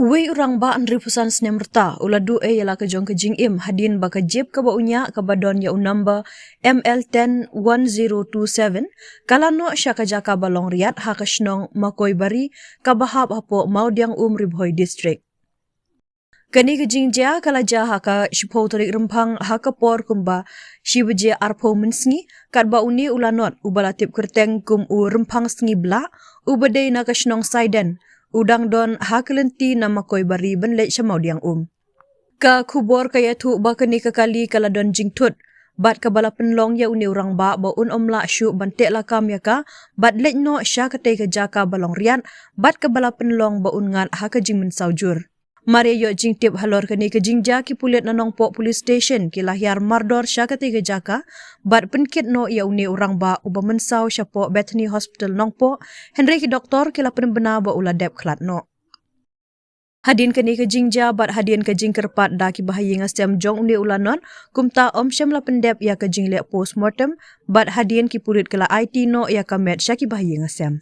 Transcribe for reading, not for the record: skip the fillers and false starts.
Uwi urang ba Andri Pusan Snemrta uladu yala kejong kejing im hadin baka jib ka baunya ka badon ya number ML101027 kalano sya ka jaka balong riat ha ka shnong makoi bari ka bahap hapo maudiang ribhoi district. Kani kejing ja kala ja ha ka shipau tarik rempang ha ka por kumba shibaje arpo mensngi kat ba uni ulanot ubalatip kerteng kum rempang sngi bla ubadei na ka shnong saiden udang don hakelenti nama koi bari benlek shamau diang Ka kubor kaya tu bakani kekali kala don jingtut. Bat kabala penlong ya uni orang ba omla syu bantek lakam ya ka. Bat lek no sya katai ke jaka balong rian. Bat kabala penlong ngat haka jing mensaujur. Mari yo jing tip halor kani ke jingja ki pulit nanong po police station ki lahyar mardor sya katai ke jaka. Bat penkit no ya uni orang ba uba mensau sya po Bethany Hospital nong po. Henry ki doktor ki la penbena ba ula dep klat no. Hadin kani ke jingja bat hadin ke jing kerpat da ki bahayi ngasem jong uni ulanon kumta syam la pendep ya ke jing le postmortem bat hadin ki pulit kala IT no ya ka met sya ki bahayi ngasem.